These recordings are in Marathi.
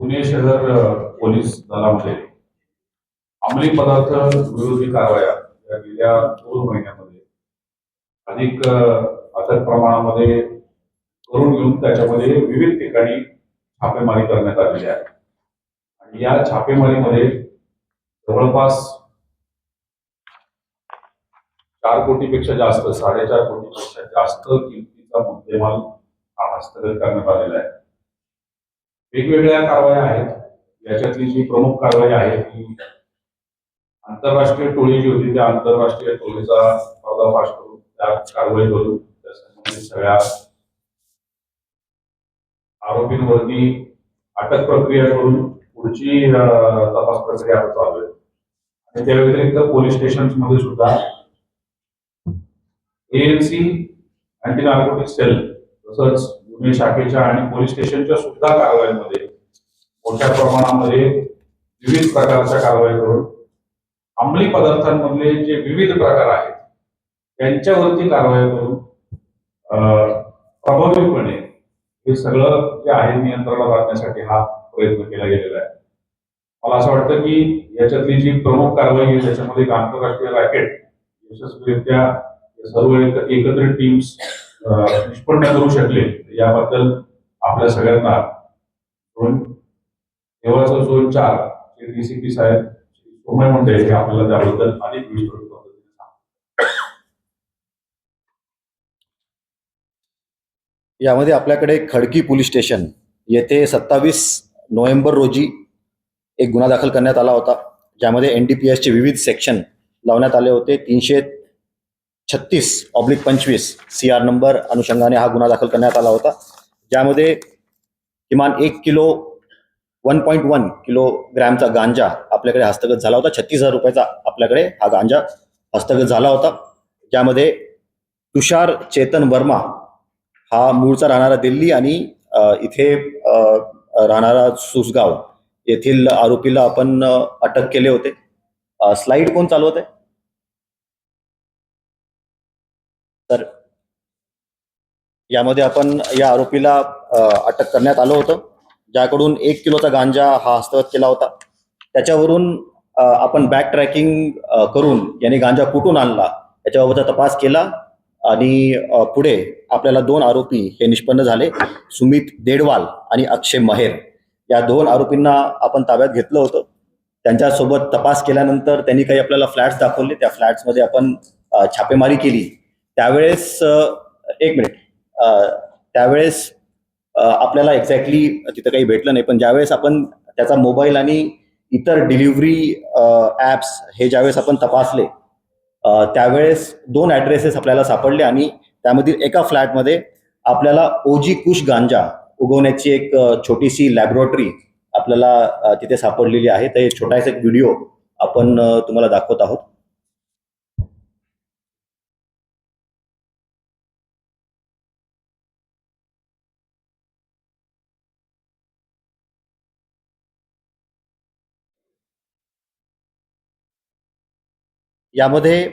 पुणे शहर पोलीस दलामध्ये अंमली पदार्थ विरोधी कारवाया या गेल्या 2 महिन्यामध्ये अधिक अथक प्रमाणामध्ये करून घेऊन त्याच्यामध्ये विविध ठिकाणी छापेमारी करण्यात आलेली आहे आणि या छापेमारीमध्ये जवळपास 4 कोटीपेक्षा जास्त 4.5 कोटीपेक्षा जास्त किमतीचा मुद्देमाल हा हस्तगत करण्यात आलेला आहे. वेगवेगळ्या कारवाया आहेत. याच्यातली जी प्रमुख कारवाई आहे ती आंतरराष्ट्रीय टोळी जी होती त्या आंतरराष्ट्रीय टोळीचा पर्दाफाश करून त्या कारवाई करून त्या संबंधित सगळ्या आरोपींवरती अटक प्रक्रिया करून पुढची तपास प्रक्रिया आता चालू आहे. आणि त्या व्यतिरिक्त पोलीस स्टेशन्समध्ये सुद्धा एएनसी अँटी नार्कोटिक सेल तसंच गुन्हे शाखेच्या आणि पोलीस स्टेशनच्या सुद्धा कारवाईमध्ये मोठ्या प्रमाणामध्ये विविध प्रकारच्या कारवाई करून अंमली पदार्थांमधले जे विविध प्रकार आहेत त्यांच्यावरती कारवाई करून प्रभावीपणे हे सगळं जे आहे नियंत्रणात आणण्यासाठी हा प्रयत्न केला गेलेला आहे. मला असं वाटतं की याच्यातली जी प्रमुख कारवाई आहे त्याच्यामध्ये एक आंतरराष्ट्रीय रॅकेट यशस्वीरित्या सर्व एकत्रित टीम्स निष्पन्न करू शकले याबद्दल आपल्या सगळ्यांना देवाचं झोन 4 चे डीसीपी साहेब सोमय म्हणते हे आपल्याला त्याबद्दल अधिक विस्तृत पद्धतीने सांगतात. यामध्ये आपल्याकडे खडकी पोलीस स्टेशन येथे 27 नोव्हेंबर रोजी एक गुन्हा दाखल करण्यात आला होता, ज्यामध्ये NDPSचे विविध सेक्शन लावण्यात आले होते. 336/25 CR नंबर अनुषंगाने हा गुन्हा दाखल करण्यात आला होता, ज्यामध्ये किमान 1.1 किलोग्रॅमचा गांजा आपल्याकडे हस्तगत झाला होता. 36,000 रुपयाचा आपल्याकडे हा गांजा हस्तगत झाला होता, ज्यामध्ये तुषार चेतन वर्मा हा मूळचा राहणारा दिल्ली आणि इथे राहणारा सुसगाव येथील आरोपीला आपण अटक केले होते. स्लाइड कोण चालवत आहे तर यामध्ये आपण या आरोपीला अटक करण्यात आलं होतं, ज्याकडून 1 किलोचा गांजा हा हस्तगत केला होता. त्याच्यावरून आपण बॅक ट्रॅकिंग करून याने गांजा कुठून आणला याच्याबाबतचा तपास केला आणि पुढे आपल्याला 2 आरोपी हे निष्पन्न झाले. सुमित देडवाल आणि अक्षय महेर या 2 आरोपींना आपण ताब्यात घेतलं होतं. त्यांच्यासोबत तपास केल्यानंतर त्यांनी काही आपल्याला फ्लॅट्स दाखवले. त्या फ्लॅट्समध्ये आपण छापेमारी केली. त्यावेळेस त्यावेळेस आपल्याला एक्झॅक्टली तिथं काही भेटलं नाही, पण ज्यावेळेस आपण त्याचा मोबाईल आणि इतर डिलिव्हरी ॲप्स हे ज्यावेळेस आपण तपासले त्यावेळेस 2 ॲड्रेसेस आपल्याला सापडले आणि त्यामधील एका फ्लॅटमध्ये आपल्याला ओजी कुश गांजा उगवण्याची एक छोटीशी लॅबोरेटरी आपल्याला तिथे सापडलेली आहे. तर एक छोटासा एक व्हिडिओ आपण तुम्हाला दाखवत आहोत. यामध्ये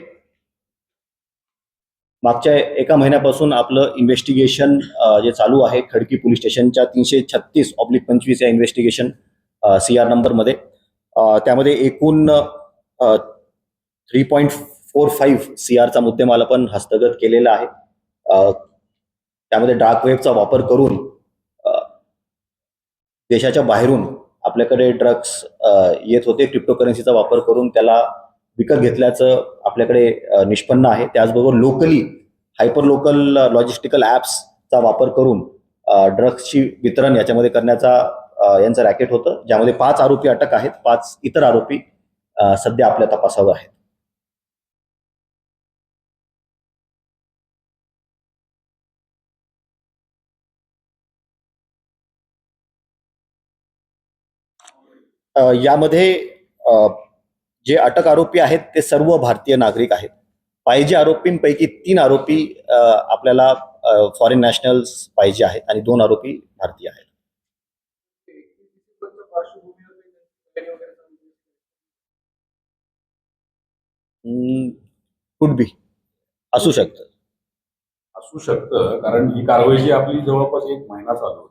मागच्या 1 महिन्यापासून आपलं इन्व्हेस्टिगेशन जे चालू आहे खडकी पोलीस स्टेशनच्या 336/25 या इन्व्हेस्टिगेशन CR नंबरमध्ये त्यामध्ये एकूण 3.45 CRचा मुद्देमाल आपण हस्तगत केलेला आहे. त्यामध्ये डार्क वेबचा वापर करून देशाच्या बाहेरून आपल्याकडे ड्रग्स येत होते. क्रिप्टोकरन्सीचा वापर करून त्याला विकत घेतल्याचं आपल्याकडे निष्पन्न आहे. त्याचबरोबर लोकली हायपर लोकल लॉजिस्टिकल ॲप्सचा वापर करून ड्रग्सची वितरण याच्यामध्ये करण्याचा यांचं रॅकेट होतं, ज्यामध्ये 5 आरोपी अटक आहेत. 5 इतर आरोपी सध्या आपल्या तपासावर आहेत. यामध्ये जे अटक आरोपी आहेत ते सर्व भारतीय नागरिक आहेत. पाहिजे आरोपींपैकी 3 आरोपी आपल्याला फॉरेन नॅशनल्स पाहिजे आहेत आणि 2 आरोपी भारतीय आहेत. कुड बी असू शकतं कारण ही कारवाई जी आपली जवळपास 1 महिना चालू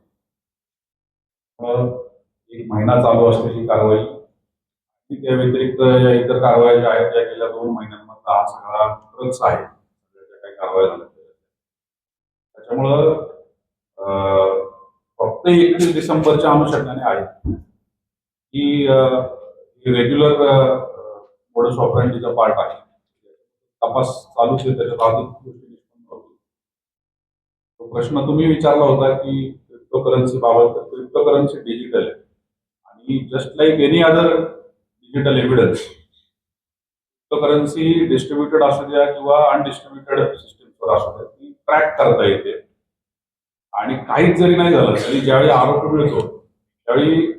होती. 1 महिना चालू असलेली कारवाई आणि त्या व्यतिरिक्त या इतर कारवाया ज्या आहेत त्या गेल्या 2 महिन्यांमधला हा सगळा क्रक्स आहे ज्या काही कारवाया झाल्या त्याच्यामुळं फक्त 31 डिसेंबरच्या अनुषंगाने आहे की रेग्युलर मोडस ऑपरेंडीचा पार्ट आहे. तपास चालूच आहे, त्याच्यात अधिक गोष्टी निष्पन्न होतील. तो प्रश्न तुम्ही विचारला होता की क्रिप्टोकरन्सी बाबत. तर क्रिप्टोकरन्सी डिजिटल आहे आणि just like any other digital evidence cryptocurrency distributed असू द्या किंवा अनडिस्ट्रीब्युटेड सिस्टमवर असू द्या ती ट्रॅक करता येते आणि काहीच जरी नाही झालं तरी ज्यावेळी आरोप मिळतो त्यावेळी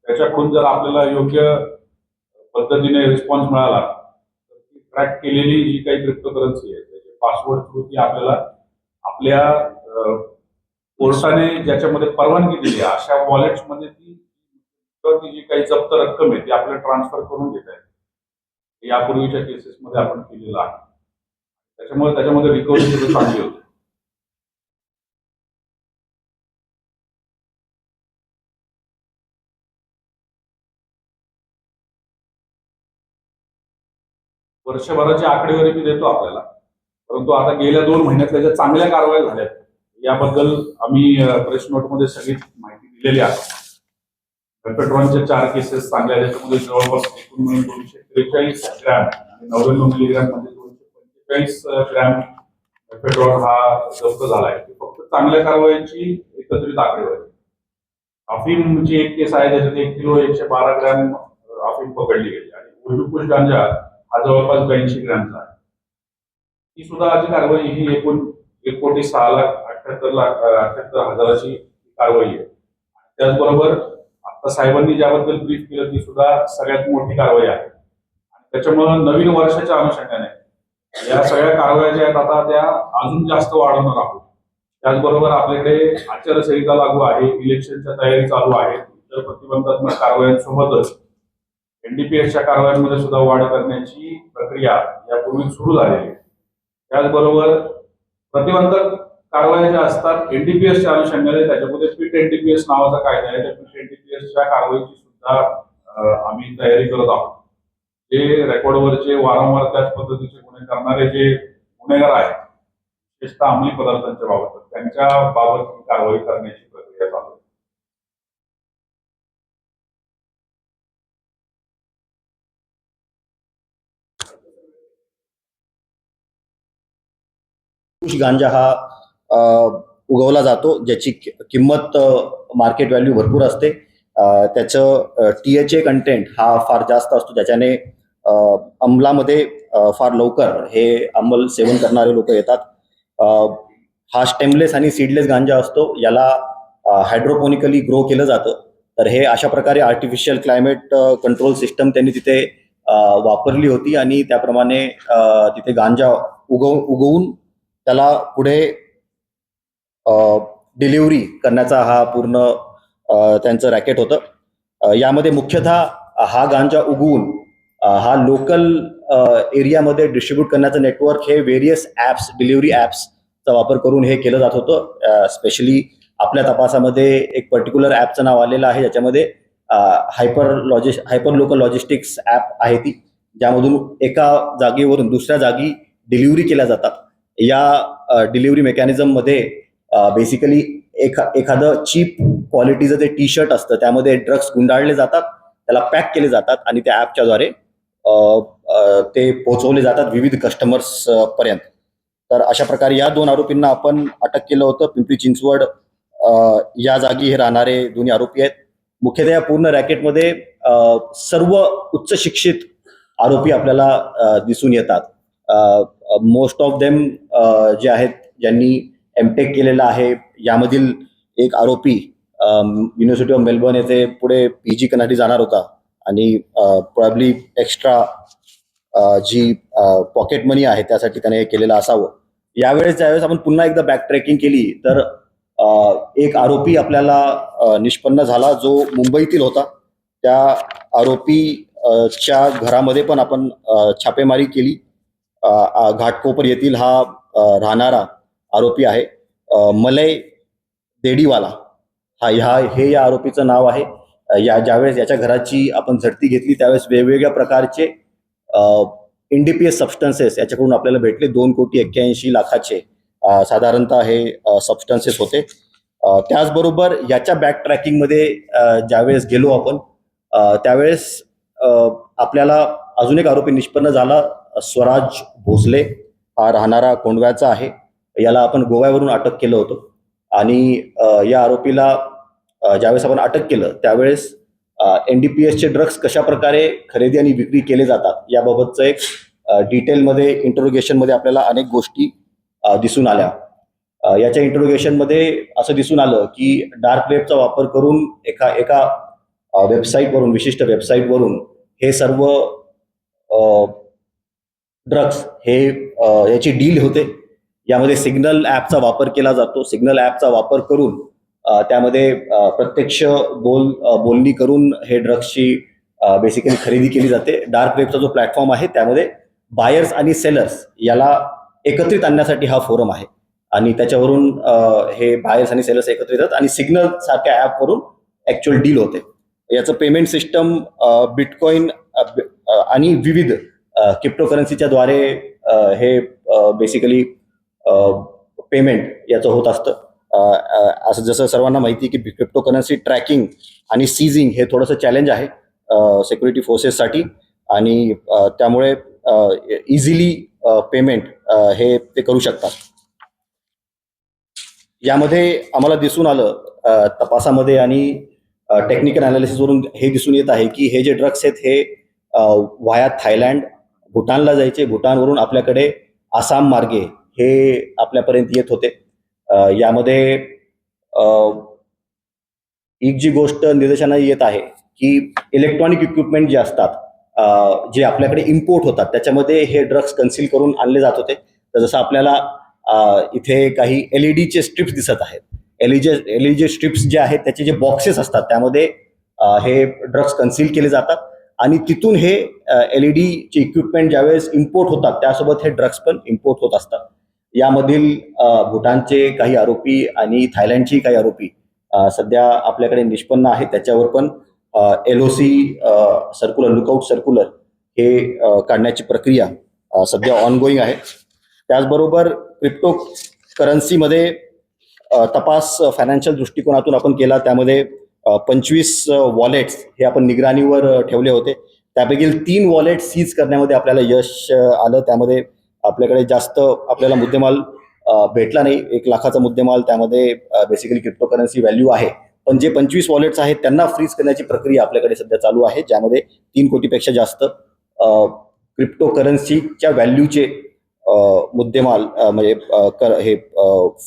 त्याच्याकडून जर आपल्याला योग्य पद्धतीने रिस्पॉन्स मिळाला तर ती ट्रॅक केलेली जी काही क्रिप्टोकरन्सी आहे त्याचे पासवर्ड थ्रू ती आपल्याला आपल्या कोर्टाने ज्याच्यामध्ये परवानगी दिली अशा वॉलेट्समध्ये ती जी काही जप्त रक्कम आहे ती आपल्याला ट्रान्सफर करून घेता येते. यापूर्वीच्या केसेसमध्ये आपण केलेलं आहे. त्याच्यामुळे त्याच्यामध्ये रिकव्हरी सुद्धा चांगली होते. वर्षभराची आकडेवारी मी देतो आपल्याला, परंतु आता गेल्या 2 महिन्यातल्या ज्या चांगल्या कारवाया झाल्यात याबद्दल आम्ही प्रेस नोटमध्ये सगळी माहिती दिलेली आहे. पेट्रोलच्या 4 केसेस चांगल्या, त्याच्यामध्ये जवळपास एकूण मिळून 243 ग्रॅम आणि 99 मिलीग्रॅम मध्ये 245 ग्रॅम पेट्रोल हा जप्त झाला आहे. फक्त चांगल्या कारवायांची एकत्रित आकडेवारी. अफीमची एक केस आहे त्याच्यात 1 किलो 112 ग्रॅम अफीम पकडली गेली आणि उर्दूपुश गांजा हा जवळपास 82 ग्रॅमचा आहे. ही सुद्धा आजची कारवाई ही एकूण 1,78,78,78,000ची कारवाई आहे. त्याचबरोबर आता साहेबांनी ज्याबद्दल ब्रीफ केलं ती सुद्धा सगळ्यात मोठी कारवाई आहे आणि त्याच्यामुळं नवीन वर्षाच्या अनुषंगाने या सगळ्या कारवाया ज्या आहेत आता त्या अजून जास्त वाढवणार आहोत. त्याचबरोबर आपल्याकडे आचारसंहिता लागू आहे, इलेक्शनच्या तयारी चालू आहे. इतर प्रतिबंधात्मक कारवायांसोबतच एनडीपीएसच्या कारवायांमध्ये सुद्धा वाढ करण्याची प्रक्रिया यापूर्वी सुरू झालेली आहे. त्याचबरोबर प्रतिबंधक कारवाया ज्या असतात एनडीपीएसच्या अनुषंगाने त्याच्यामध्ये पीट एनडीपीएस नावाचा कायदा आहे. त्या पीट एनडीपीएसच्या कारवाईची सुद्धा आम्ही तयारी करत आहोत. जे रेकॉर्डवरचे वारंवार त्याच पद्धतीचे गुन्हे करणारे जे गुन्हेगार आहेत विशेषतः अंमली पदार्थांच्या बाबत त्यांच्या बाबत कारवाई करण्याची प्रक्रिया चालू आहे. गांजा हा उगवला जातो ज्याची किंमत मार्केट व्हॅल्यू भरपूर असते. त्याचं THA कंटेंट हा फार जास्त असतो ज्याच्याने अंमलामध्ये फार लवकर हे अंमल सेवन करणारे लोक येतात. हा स्टेमलेस आणि सीडलेस गांजा असतो. याला हायड्रोपोनिकली ग्रो केलं जातं. तर हे अशा प्रकारे आर्टिफिशियल क्लायमेट कंट्रोल सिस्टम त्यांनी तिथे वापरली होती आणि त्याप्रमाणे तिथे गांजा उगवून त्याला पुढे डिलिव्हरी करण्याचा हा पूर्ण त्यांचं रॅकेट होतं. यामध्ये मुख्यतः हा गांजा उगवून हा लोकल एरियामध्ये डिस्ट्रीब्यूट करण्याचं नेटवर्क हे व्हेरियस ॲप्स, डिलिव्हरी ॲप्सचा वापर करून हे केलं जात होतं. स्पेशली आपल्या तपासामध्ये एक पर्टिक्युलर ॲपचं नाव आलेलं आहे ज्याच्यामध्ये हायपर लोकल लॉजिस्टिक्स ॲप आहे ती, ज्यामधून एका जागेवरून दुसऱ्या जागी डिलिव्हरी केल्या जातात. या डिलिव्हरी मेकॅनिझममध्ये बेसिकली एखादं चीप क्वालिटीचं जे टी-शर्ट असतं त्यामध्ये ड्रग्स गुंडाळले जातात, त्याला पॅक केले जातात आणि त्या ॲपच्याद्वारे ते पोहोचवले जातात विविध कस्टमर्स पर्यंत. तर अशा प्रकारे या 2 आरोपींना आपण अटक केलं होतं. पिंपरी चिंचवड या जागी हे राहणारे दोन्ही आरोपी आहेत. मुख्यतः या पूर्ण रॅकेटमध्ये सर्व उच्च शिक्षित आरोपी आपल्याला दिसून येतात. मोस्ट ऑफ देम जे आहेत ज्यांनी एमटेक केलेलं आहे. यामधील एक आरोपी युनिव्हर्सिटी ऑफ मेलबर्न येथे पुढे PG करण्यासाठी जाणार होता आणि प्रॉब्ली एक्स्ट्रा जी पॉकेट मनी आहे त्यासाठी त्याने हे केलेलं असावं. ज्यावेळेस आपण पुन्हा एकदा बॅक ट्रेकिंग केली तर एक आरोपी आपल्याला निष्पन्न झाला जो मुंबईतील होता. त्या आरोपीच्या घरामध्ये पण आपण छापेमारी केली. घाटकोपर येथील हा राहणारा आरोपी आहे मलय देडीवाला. हे या आरोपीचं नाव आहे. ज्यावेळेस याच्या घराची आपण झडती घेतली त्यावेळेस वेगवेगळ्या प्रकारचे NDPS सबस्टन्सेस याच्याकडून आपल्याला भेटले. 2,81,00,000 साधारणतः हे सबस्टन्सेस होते. त्याचबरोबर याच्या बॅक ट्रॅकिंगमध्ये ज्यावेळेस गेलो आपण त्यावेळेस आपल्याला अजून एक आरोपी निष्पन्न झाला. स्वराज भोसले हा राहणारा कोंडव्याचा आहे. याला आपण गोव्यावरून अटक केलं होतं आणि या आरोपीला ज्यावेळेस आपण अटक केलं त्यावेळेस NDPSचे ड्रग्स कशा प्रकारे खरेदी आणि विक्री केले जातात याबाबतचं एक डिटेलमध्ये इंटरोगेशनमध्ये आपल्याला अनेक गोष्टी दिसून आल्या. याच्या इंटरोगेशनमध्ये असं दिसून आलं की डार्क वेबचा वापर करून एका वेबसाईटवरून, विशिष्ट वेबसाईटवरून हे सर्व ड्रग्स हे याची डील होते. यामध्ये सिग्नल ॲपचा वापर केला जातो. सिग्नल ॲपचा वापर करून त्यामध्ये प्रत्यक्ष बोलणी करून हे ड्रग्सची बेसिकली खरेदी केली जाते. डार्क वेबचा जो प्लॅटफॉर्म आहे त्यामध्ये बायर्स आणि सेलर्स याला एकत्रित आणण्यासाठी हा फोरम आहे आणि त्याच्यावरून हे बायर्स आणि सेलर्स एकत्रित येतात आणि सिग्नल सारख्या ॲपवरून ॲक्च्युअल डील होते. याचं पेमेंट सिस्टम बिटकॉइन आणि विविध क्रिप्टोकरन्सीच्या द्वारे हे बेसिकली पेमेंट याचं होत असतं. असं जसं सर्वांना माहिती आहे की क्रिप्टोकरन्सी ट्रॅकिंग आणि सीझिंग हे थोडंसं चॅलेंज आहे सिक्युरिटी फोर्सेससाठी आणि त्यामुळे इझिली पेमेंट हे ते करू शकतात. यामध्ये आम्हाला दिसून आलं तपासामध्ये आणि टेक्निकल अनालिसिसवरून हे दिसून येत आहे की हे जे ड्रग्स आहेत हे व्हाया थायलंड, भूटानला जायचे. भूटानवरून आपल्याकडे आसाम मार्गे हे आपल्यापर्यंत येत होते. यामध्ये एक जी गोष्ट निदर्शनास येत आहे की इलेक्ट्रॉनिक इक्विपमेंट जे असतात जे आपल्याकडे इम्पोर्ट होतात त्याच्यामध्ये हे ड्रग्स कन्सील करून आणले जात होते. तर जसं आपल्याला इथे काही LED स्ट्रिप्स दिसत आहेत. LED स्ट्रिप्स जे आहेत त्याचे जे बॉक्सेस असतात त्यामध्ये हे ड्रग्स कन्सील केले जातात आणि तिथून हे LED इक्विपमेंट ज्यावेळेस इम्पोर्ट होतात त्यासोबत हे ड्रग्स पण इम्पोर्ट होत असतात. यामधील भूटानचे काही आरोपी आणि थायलंडचे काही आरोपी सध्या आपल्याकडे निष्पन्न आहेत. त्याच्यावर पण LOC सर्क्युलर, लुकआउट सर्क्युलर हे काढण्याची प्रक्रिया सध्या ऑनगोईंग आहे. त्याचबरोबर क्रिप्टो करन्सीमध्ये तपास फायनान्शियल दृष्टिकोनातून आपण केला. त्यामध्ये 25 वॉलेट्स हे आपण निगराणीवर ठेवले होते. त्यापैकी 3 वॉलेट सीज करण्यामध्ये आपल्याला यश आलं. त्यामध्ये आपल्याकडे जास्त आपल्याला मुद्देमाल भेटला नाही. 1 लाखाचा मुद्देमाल त्यामध्ये बेसिकली क्रिप्टो करन्सी व्हॅल्यू आहे. पण जे 25 वॉलेट्स आहेत त्यांना फ्रीज करण्याची प्रक्रिया आपल्याकडे सध्या चालू आहे, ज्यामध्ये 3 कोटीपेक्षा जास्त क्रिप्टो करन्सीच्या व्हॅल्यूचे मुद्देमाल म्हणजे हे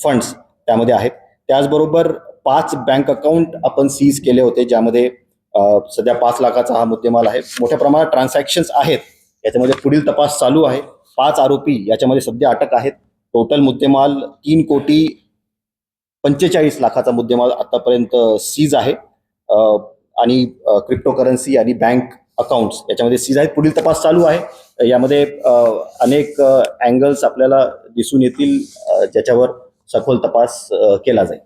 फंड्स त्यामध्ये आहेत. त्याचबरोबर 5 बँक अकाउंट आपण सीज केले होते, ज्यामध्ये सध्या 5 लाखाचा हा मुद्देमाल आहे. मोठ्या प्रमाणात ट्रान्झॅक्शन्स आहेत. याच्यामध्ये पुढील तपास चालू आहे. 5 आरोपी याच्यामध्ये सध्या अटक आहेत. टोटल मुद्देमाल 3,45,00,000चा मुद्देमाल आतापर्यंत सीज आहे आणि क्रिप्टो करन्सी आणि बँक अकाउंट्स याच्यामध्ये सीज आहेत. पुढील तपास चालू आहे. यामध्ये अनेक अँगल्स आपल्याला दिसून येतील ज्याच्यावर सखोल तपास केला जाईल.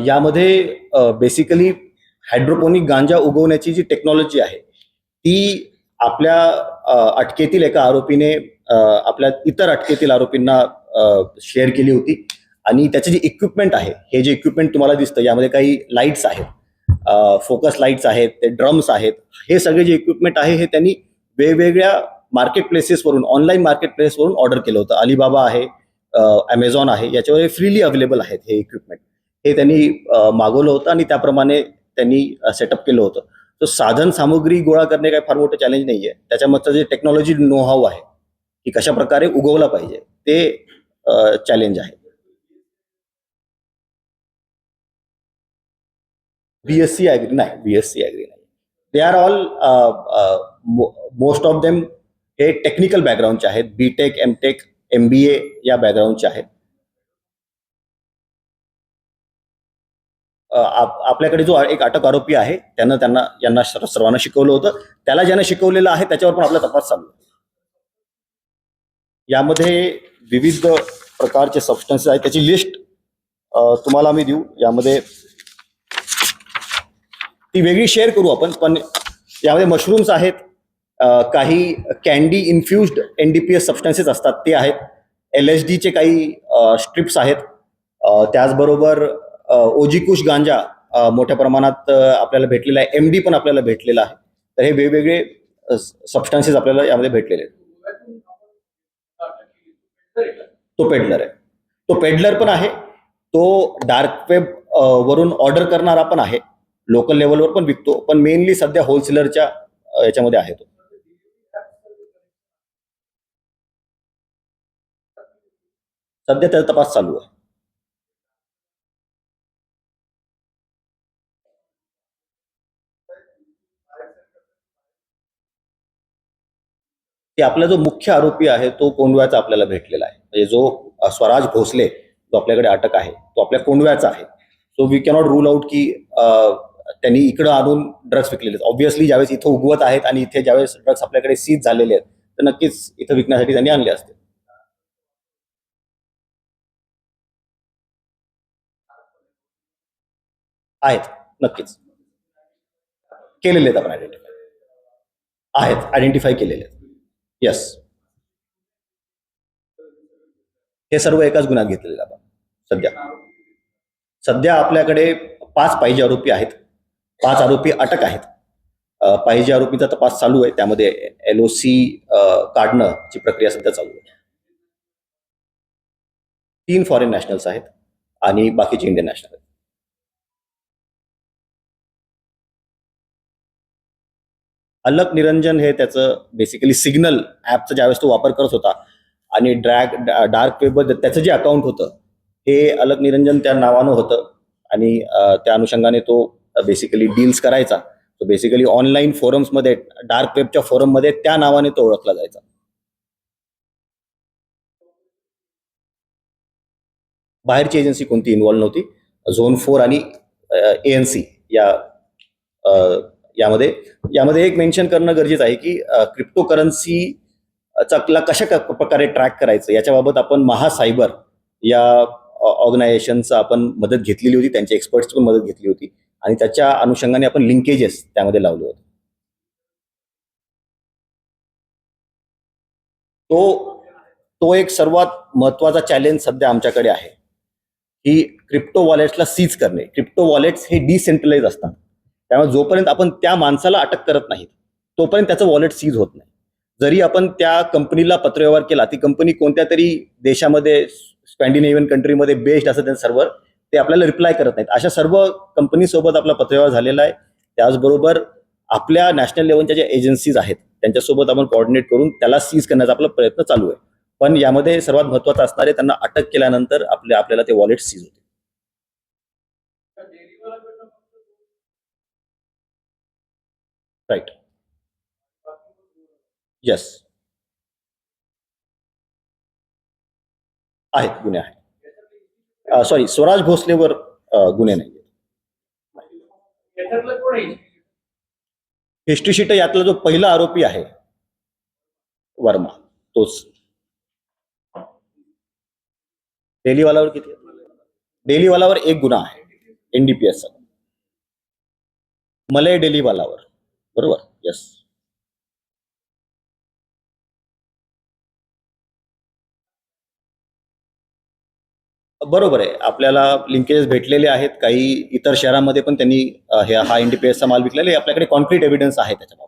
यामध्ये बेसिकली हायड्रोपोनिक गांजा उगवण्याची जी टेक्नॉलॉजी आहे ती आपल्या अटकेतील एका आरोपीने आपल्या इतर अटकेतील आरोपींना शेअर केली होती आणि त्याचे जे इक्विपमेंट आहे, हे जे इक्विपमेंट तुम्हाला दिसतं यामध्ये काही लाईट्स आहेत, फोकस लाईट्स आहेत, ते ड्रम्स आहेत. हे सगळे जे इक्विपमेंट आहे हे त्यांनी वेगवेगळ्या मार्केट प्लेसेसवरून, ऑनलाईन मार्केट प्लेसवरून ऑर्डर केलं होतं. अलिबाबा आहे, ॲमेझॉन आहे, याच्यावर फ्रीली अवेलेबल आहेत हे इक्विपमेंट. हे त्यांनी मागवलं होतं आणि त्याप्रमाणे त्यांनी सेटअप केलं होतं. तर साधन सामुग्री गोळा करणे काही फार मोठं चॅलेंज नाही आहे. त्याच्यामधचं जे टेक्नॉलॉजी नो हाऊ आहे की कशा प्रकारे उगवला पाहिजे ते चॅलेंज आहे. BSc ॲग्री नाही, BSc ॲग्री नाही. They are all most of them हे टेक्निकल बॅकग्राऊंडचे आहेत. BTech, MTech, MBA या बॅकग्राऊंडचे आहेत. आपल्याकडे जो एक अटक आरोपी आहे यांना सर्वांना शिकवलं होतं. त्याला ज्यानं शिकवलेलं आहे त्याच्यावर पण आपला तपास चालू आहे. यामध्ये विविध प्रकारचे सबस्टन्सेस आहेत, त्याची लिस्ट तुम्हाला आम्ही देऊ. यामध्ये ती वेगळी शेअर करू आपण, पण यामध्ये मशरूम्स आहेत, काही कॅन्डी इन्फ्युज्ड NDPS सबस्टन्सेस असतात ते आहेत, LSDचे काही स्ट्रिप्स आहेत, त्याचबरोबर ओजिकुश गांजा मोठ्या प्रमाणात आपल्याला भेटलेला आहे, MD पण आपल्याला भेटलेला आहे. तर हे वेगवेगळे सबस्टन्सेस आपल्याला यामध्ये भेटलेले आहेत. तो पेडलर पण आहे, तो डार्क वेब वरून ऑर्डर करणारा पण आहे, लोकल लेवलवर पण विकतो, पण मेनली सध्या होलसेलरच्या याच्यामध्ये आहे. तो सध्या त्याचा तपास चालू आहे. की आपला जो मुख्य आरोपी आहे तो कोंडव्याचा आपल्याला भेटलेला आहे, म्हणजे जो स्वराज भोसले जो आपल्याकडे अटक आहे तो आपल्या कोंडव्याचा आहे. So we cannot rule out की त्यांनी इकडं आणून ड्रग्स विकलेले आहेत. ऑब्व्हियसली ज्यावेळेस इथं उगवत आहेत आणि इथे ज्यावेळेस ड्रग्स आपल्याकडे सीज झालेले आहेत तर नक्कीच इथं विकण्यासाठी त्यांनी आणले असते. आहेत, नक्कीच केलेले आहेत, आपण आयडेंटिफाय केलेले आहेत. येस, हे सर्व एकाच गुन्ह्यात घेतलेले आपण. सध्या आपल्याकडे 5 पाहिजे आरोपी आहेत, 5 आरोपी अटक आहेत. पाहिजे आरोपीचा तपास चालू आहे, त्यामध्ये LOC काढणं ची प्रक्रिया सध्या चालू आहे. 3 फॉरेन नॅशनल्स आहेत आणि बाकीचे इंडियन नॅशनल आहेत. अलक निरंजन हे त्याचं बेसिकली सिग्नल ॲपचा ज्यावेळेस तो वापर करत होता आणि डार्क वेबवर त्याचं जे अकाउंट होतं हे अलक निरंजन त्या नावानं होतं आणि त्या अनुषंगाने तो बेसिकली डील्स करायचा. तो बेसिकली ऑनलाईन फोरम्समध्ये, डार्क वेबच्या फोरममध्ये त्या नावाने तो ओळखला जायचा. बाहेरची एजन्सी कोणती इन्व्हॉल्व नव्हती. झोन 4 आणि ANC यामध्ये एक मेन्शन करणं गरजेचं आहे की क्रिप्टो करन्सी ला कशा प्रकारे ट्रॅक करायचं याच्याबाबत आपण महासायबर या ऑर्गनायझेशनचं आपण मदत घेतलेली होती, त्यांच्या एक्सपर्ट्सची पण मदत घेतली होती आणि त्याच्या अनुषंगाने आपण लिंकेजेस त्यामध्ये लावले होते. तो एक सर्वात महत्वाचा चॅलेंज सध्या आमच्याकडे आहे की क्रिप्टो वॉलेट्सला सीज करणे. क्रिप्टो वॉलेट्स हे डिसेंट्रलाइज असतात, त्यामुळे जोपर्यंत आपण त्या माणसाला अटक करत नाहीत तोपर्यंत त्याचं वॉलेट सीज होत नाही. जरी आपण त्या कंपनीला पत्रव्यवहार केला, ती कंपनी कोणत्या तरी देशामध्ये, स्कॅन्डिनेव्हियन कंट्रीमध्ये बेस्ड असं त्यांचं सर्व्हर, ते आपल्याला रिप्लाय करत नाहीत. अशा सर्व कंपनीसोबत आपला पत्रव्यवहार झालेला आहे. त्याचबरोबर आपल्या नॅशनल लेव्हलच्या ज्या एजन्सीज आहेत त्यांच्यासोबत आपण कोऑर्डिनेट करून त्याला सीज करण्याचा आपला प्रयत्न चालू आहे. पण यामध्ये सर्वात महत्वाचं असणारे, त्यांना अटक केल्यानंतर आपल्याला ते वॉलेट सीज होते. राईट, येस, आहेत, गुन्हे आहेत. सॉरी, स्वराज भोसलेवर गुन्हे नाही. हिस्ट्री शीट यातला जो पहिला आरोपी आहे वर्मा, तोच. डेलीवालावर किती? डेलीवालावर 1 गुन्हा आहे NDPS चा. मलय डेलीवालावर, बरोबर, येस. बरोबर आहे, आपल्याला लिंकेजेस भेटलेले आहेत. काही इतर शहरांमध्ये पण त्यांनी हा NDPS चा माल विकलेला आहे. आपल्याकडे कॉन्क्रीट एव्हिडन्स आहे त्याच्या.